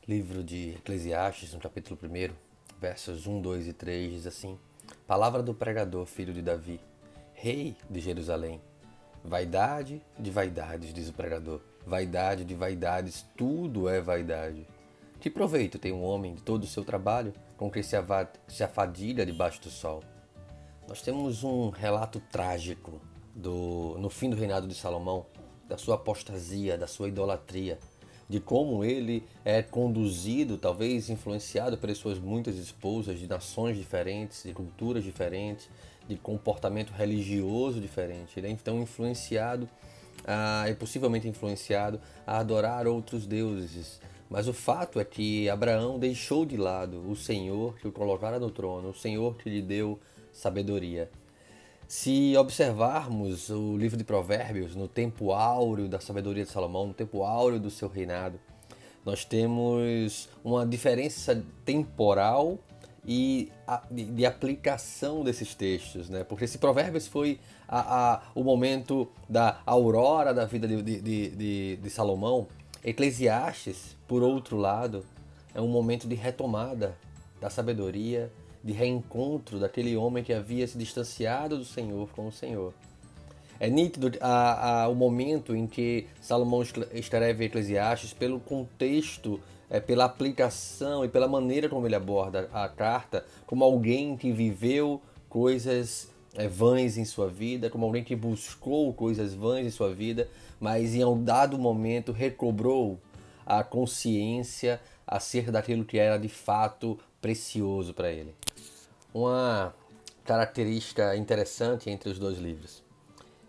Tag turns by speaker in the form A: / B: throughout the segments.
A: Livro de Eclesiastes, no capítulo 1, versos 1, 2 e 3, diz assim: Palavra do pregador, filho de Davi, rei de Jerusalém. Vaidade de vaidades, diz o pregador. Vaidade de vaidades, tudo é vaidade. Que proveito tem um homem de todo o seu trabalho com que se afadiga debaixo do sol? Nós temos um relato trágico no fim do reinado de Salomão, da sua apostasia, da sua idolatria, de como ele é conduzido, talvez influenciado pelas suas muitas esposas de nações diferentes, de culturas diferentes, de comportamento religioso diferente. Ele é então influenciado, e possivelmente influenciado a adorar outros deuses. Mas o fato é que Abraão deixou de lado o Senhor que o colocara no trono, o Senhor que lhe deu sabedoria. Se observarmos o livro de Provérbios, no tempo áureo da sabedoria de Salomão, no tempo áureo do seu reinado, nós temos uma diferença temporal e de aplicação desses textos, né? Porque se Provérbios foi o momento da aurora da vida de Salomão, Eclesiastes, por outro lado, é um momento de retomada da sabedoria, de reencontro daquele homem que havia se distanciado do Senhor com o Senhor. É nítido o momento em que Salomão escreve Eclesiastes pelo contexto, pela aplicação e pela maneira como ele aborda a carta, como alguém que viveu coisas vãs em sua vida, como alguém que buscou coisas vãs em sua vida, mas em um dado momento recobrou a consciência acerca daquilo que era de fato precioso para ele. Uma característica interessante entre os dois livros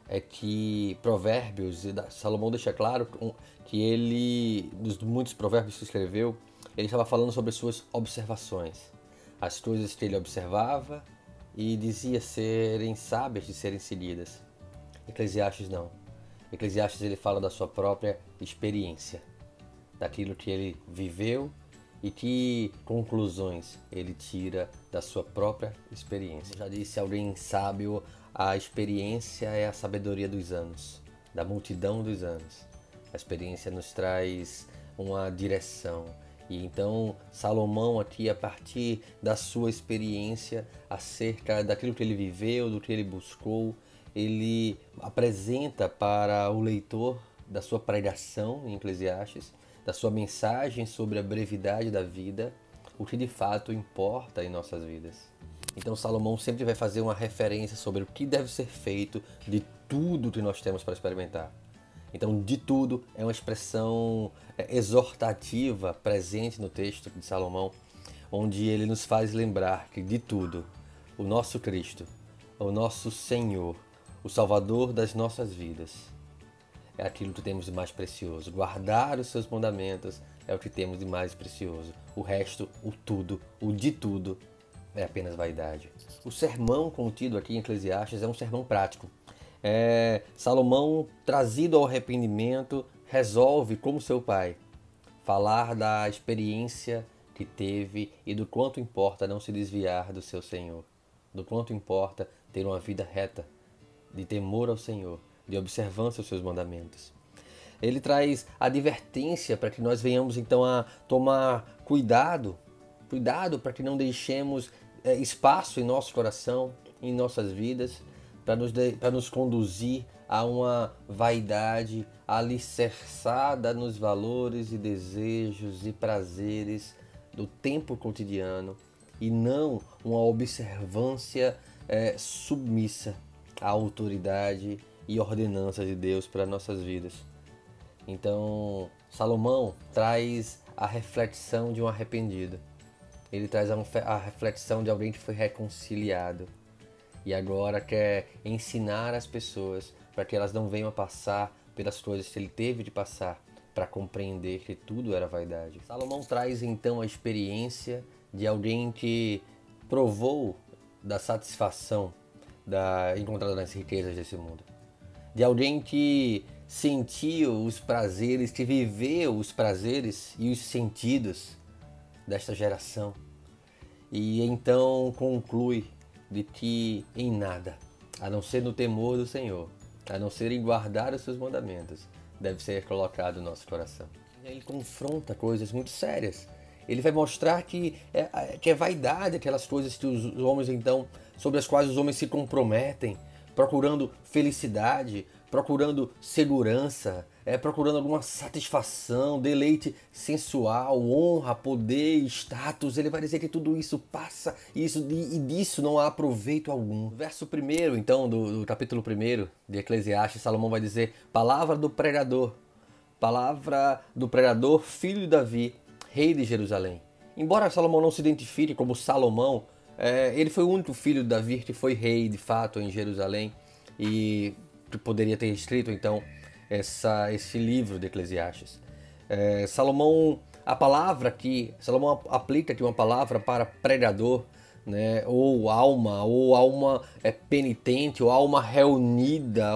A: é que Provérbios, Salomão deixa claro que ele, dos muitos provérbios que escreveu, ele estava falando sobre suas observações, as coisas que ele observava e dizia serem sábias de serem seguidas. Eclesiastes não. Eclesiastes ele fala da sua própria experiência, daquilo que ele viveu e que conclusões ele tira da sua própria experiência. Já disse alguém sábio, a experiência é a sabedoria dos anos, da multidão dos anos. A experiência nos traz uma direção. E então Salomão aqui, a partir da sua experiência acerca daquilo que ele viveu, do que ele buscou, ele apresenta para o leitor da sua pregação em Eclesiastes, da sua mensagem sobre a brevidade da vida, o que de fato importa em nossas vidas. Então Salomão sempre vai fazer uma referência sobre o que deve ser feito de tudo que nós temos para experimentar. Então, de tudo é uma expressão exortativa presente no texto de Salomão, onde ele nos faz lembrar que de tudo, o nosso Cristo, o nosso Senhor, o Salvador das nossas vidas, é aquilo que temos de mais precioso. Guardar os seus mandamentos é o que temos de mais precioso. O resto, o tudo, o de tudo, é apenas vaidade. O sermão contido aqui em Eclesiastes é um sermão prático. Salomão, trazido ao arrependimento, resolve, como seu pai, falar da experiência que teve e do quanto importa não se desviar do seu Senhor, do quanto importa ter uma vida reta, de temor ao Senhor, de observância aos seus mandamentos. Ele traz advertência para que nós venhamos então a tomar cuidado para que não deixemos espaço em nosso coração, em nossas vidas, para nos conduzir a uma vaidade alicerçada nos valores e desejos e prazeres do tempo cotidiano e não uma observância submissa à autoridade e ordenança de Deus para nossas vidas. Então, Salomão traz a reflexão de um arrependido. Ele traz a reflexão de alguém que foi reconciliado e agora quer ensinar as pessoas para que elas não venham a passar pelas coisas que ele teve de passar para compreender que tudo era vaidade. Salomão traz então a experiência de alguém que provou da satisfação encontrada nas riquezas desse mundo. De alguém que sentiu os prazeres, que viveu os prazeres e os sentidos desta geração. E então conclui de que em nada, a não ser no temor do Senhor, a não ser em guardar os seus mandamentos, deve ser colocado o nosso coração. Ele confronta coisas muito sérias. Ele vai mostrar que é vaidade aquelas coisas que os homens, então, sobre as quais os homens se comprometem, procurando felicidade, procurando segurança, procurando alguma satisfação, deleite sensual, honra, poder, status. Ele vai dizer que tudo isso passa e disso não há proveito algum. Verso 1, então, do capítulo 1 de Eclesiastes, Salomão vai dizer: palavra do pregador, filho de Davi, rei de Jerusalém. Embora Salomão não se identifique como Salomão, ele foi o único filho de Davi que foi rei de fato em Jerusalém e que poderia ter escrito então esse livro de Eclesiastes. Salomão aplica aqui uma palavra para pregador, né, ou alma penitente, ou alma reunida,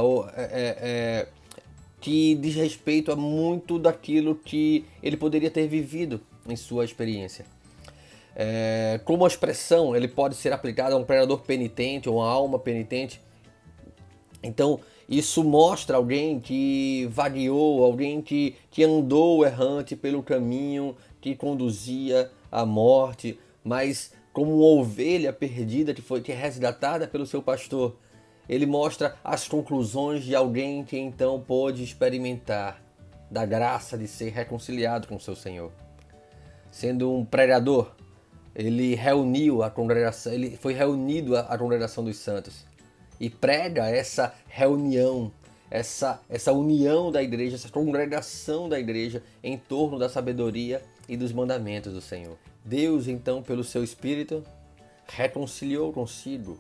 A: que diz respeito a muito daquilo que ele poderia ter vivido em sua experiência. Como a expressão, ele pode ser aplicado a um pregador penitente ou uma alma penitente. Então, isso mostra alguém que vagueou, alguém que andou errante pelo caminho que conduzia à morte, mas como uma ovelha perdida que é resgatada pelo seu pastor. Ele mostra as conclusões de alguém que então pôde experimentar da graça de ser reconciliado com seu Senhor. Sendo um pregador, ele reuniu a congregação, ele foi reunido à congregação dos santos e prega essa reunião, essa união da igreja, essa congregação da igreja em torno da sabedoria e dos mandamentos do Senhor. Deus, então, pelo seu Espírito, reconciliou consigo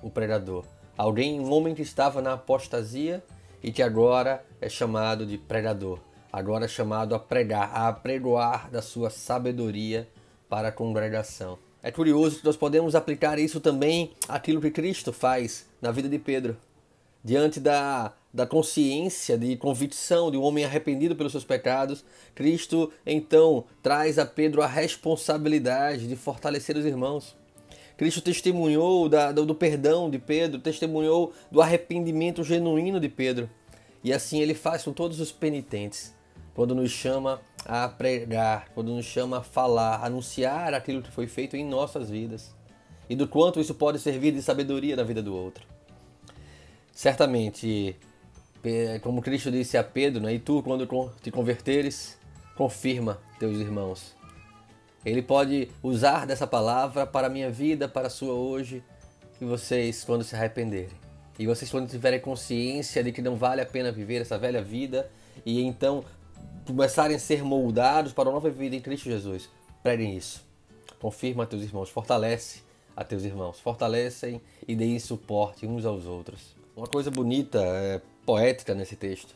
A: o pregador. Um homem que estava na apostasia e que agora é chamado de pregador. Agora é chamado a pregar, a apregoar da sua sabedoria para a congregação. É curioso que nós podemos aplicar isso também àquilo que Cristo faz na vida de Pedro. Diante da consciência, de convicção de um homem arrependido pelos seus pecados, Cristo então traz a Pedro a responsabilidade de fortalecer os irmãos. Cristo testemunhou do perdão de Pedro, testemunhou do arrependimento genuíno de Pedro. E assim ele faz com todos os penitentes, quando nos chama a pregar, quando nos chama a falar, a anunciar aquilo que foi feito em nossas vidas. E do quanto isso pode servir de sabedoria na vida do outro. Certamente, como Cristo disse a Pedro, né, e tu, quando te converteres, confirma teus irmãos. Ele pode usar dessa palavra para a minha vida, para a sua hoje, que vocês, quando se arrependerem, e vocês, quando tiverem consciência de que não vale a pena viver essa velha vida, e então começarem a ser moldados para uma nova vida em Cristo Jesus, preguem isso. Confirma a teus irmãos, fortalece a teus irmãos, fortalecem e deem suporte uns aos outros. Uma coisa bonita, poética nesse texto,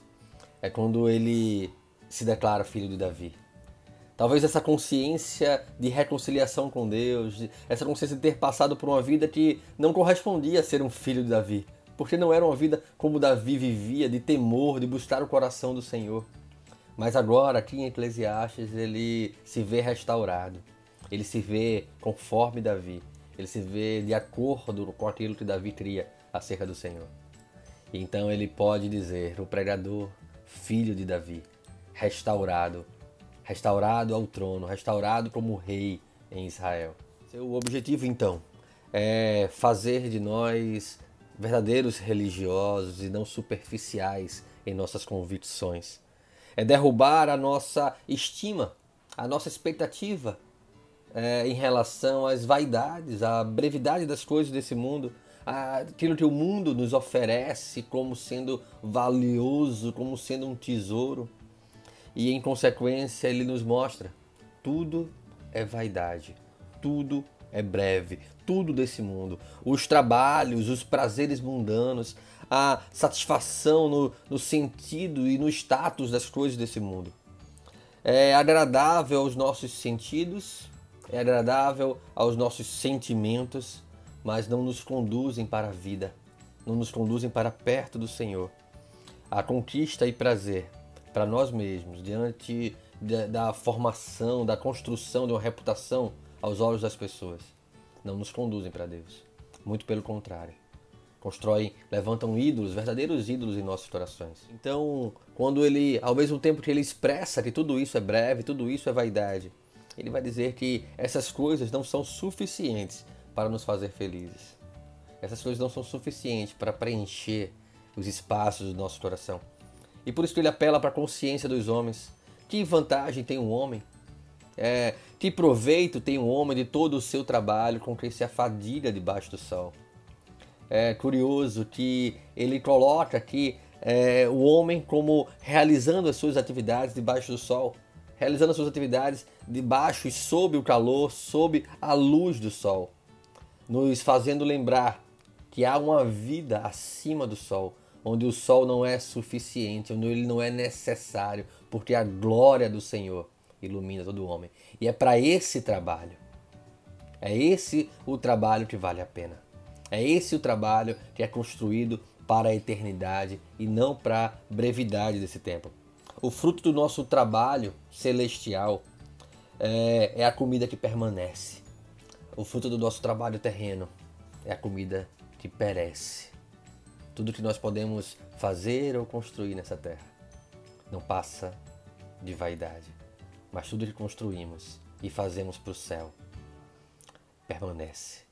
A: é quando ele se declara filho de Davi. Talvez essa consciência de reconciliação com Deus, essa consciência de ter passado por uma vida que não correspondia a ser um filho de Davi, porque não era uma vida como Davi vivia, de temor, de buscar o coração do Senhor. Mas agora, aqui em Eclesiastes, ele se vê restaurado, ele se vê conforme Davi, ele se vê de acordo com aquilo que Davi cria acerca do Senhor. E então ele pode dizer, o pregador, filho de Davi, restaurado ao trono, restaurado como rei em Israel. Seu objetivo, então, é fazer de nós verdadeiros religiosos e não superficiais em nossas convicções. É derrubar a nossa estima, a nossa expectativa em relação às vaidades, à brevidade das coisas desse mundo, aquilo que o mundo nos oferece como sendo valioso, como sendo um tesouro. E em consequência ele nos mostra, tudo é vaidade, tudo é breve, tudo desse mundo. Os trabalhos, os prazeres mundanos, a satisfação no sentido e no status das coisas desse mundo. É agradável aos nossos sentidos, é agradável aos nossos sentimentos, mas não nos conduzem para a vida, não nos conduzem para perto do Senhor. A conquista e prazer para nós mesmos, diante da formação, da construção de uma reputação aos olhos das pessoas, não nos conduzem para Deus. Muito pelo contrário. levantam ídolos, verdadeiros ídolos em nossos corações. Então, quando ele, ao mesmo tempo que ele expressa que tudo isso é breve, tudo isso é vaidade, ele vai dizer que essas coisas não são suficientes para nos fazer felizes. Essas coisas não são suficientes para preencher os espaços do nosso coração. E por isso que ele apela para a consciência dos homens. Que vantagem tem um homem? Que proveito tem um homem de todo o seu trabalho com quem se afadiga debaixo do sol? É curioso que ele coloca aqui o homem como realizando as suas atividades debaixo do sol, realizando as suas atividades debaixo e sob o calor, sob a luz do sol, nos fazendo lembrar que há uma vida acima do sol, onde o sol não é suficiente, onde ele não é necessário, porque a glória do Senhor ilumina todo homem. E é para esse trabalho, é esse o trabalho que vale a pena. É esse o trabalho que é construído para a eternidade e não para a brevidade desse tempo. O fruto do nosso trabalho celestial é a comida que permanece. O fruto do nosso trabalho terreno é a comida que perece. Tudo que nós podemos fazer ou construir nessa terra não passa de vaidade, mas tudo que construímos e fazemos para o céu permanece.